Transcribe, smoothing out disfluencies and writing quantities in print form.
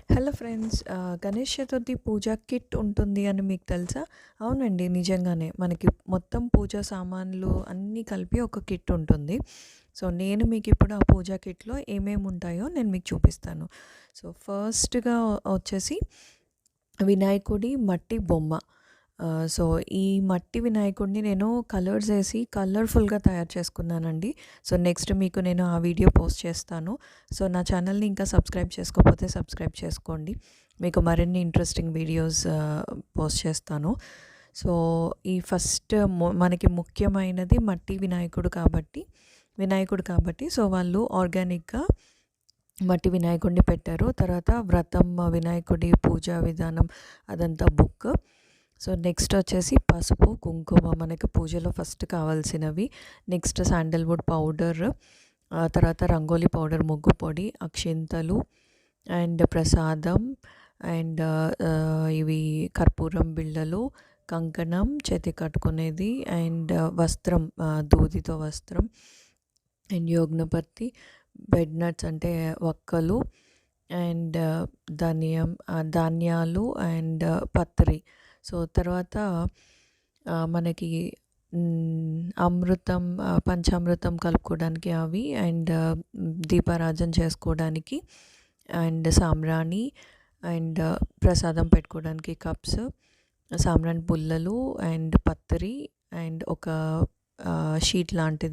Hello friends, Ganesh Chaturthi పూజ kit ఉంటుంది అని మీకు తెలుసా? అవునండి, నిజంగానే మనకి మొత్తం పూజా సామాన్లు అన్నీ కలిపి ఒక కిట్ ఉంటుంది. సో నేను మీకు ఇప్పుడు ఆ పూజా కిట్లో ఏమేమి ఉంటాయో నేను మీకు చూపిస్తాను. సో ఫస్ట్గా వచ్చేసి వినాయకుడి మట్టి బొమ్మ. సో ఈ మట్టి వినాయకుడిని నేను కలర్స్ వేసి కలర్ఫుల్గా తయారు చేసుకున్నానండి. సో నెక్స్ట్ మీకు నేను ఆ వీడియో పోస్ట్ చేస్తాను. సో నా ఛానల్ని ఇంకా సబ్స్క్రైబ్ చేసుకోకపోతే సబ్స్క్రైబ్ చేసుకోండి. మీకు మరిన్ని ఇంట్రెస్టింగ్ వీడియోస్ పోస్ట్ చేస్తాను. సో ఈ ఫస్ట్ మనకి ముఖ్యమైనది మట్టి వినాయకుడు కాబట్టి సో వాళ్ళు ఆర్గానిక్గా మట్టి వినాయకుడిని పెట్టారు. తర్వాత వ్రతం వినాయకుడి పూజా విధానం అదంతా బుక్. సో నెక్స్ట్ వచ్చేసి పసుపు కుంకుమ మనకి పూజలో ఫస్ట్ కావాల్సినవి. నెక్స్ట్ శాండల్వుడ్ పౌడర్, తర్వాత రంగోలీ పౌడర్, ముగ్గు పొడి, అక్షింతలు అండ్ ప్రసాదం అండ్ ఇవి కర్పూరం బిళ్ళలు, కంకణం చేతి కట్టుకునేది అండ్ వస్త్రం, దూదితో వస్త్రం అండ్ యోగ్నపత్తి, బెడ్ నట్స్ అంటే వక్కలు అండ్ ధాన్యాలు అండ్ పత్రి. సో తర్వాత మనకి అమృతం, పంచామృతం కలుపుకోవడానికి అవి అండ్ దీపారాజన చేసుకోవడానికి అండ్ సాంబ్రాణి అండ్ ప్రసాదం పెట్టుకోవడానికి కప్స్, సాంబ్రాణి పుల్లలు అండ్ పత్రి అండ్ ఒక షీట్ లాంటిది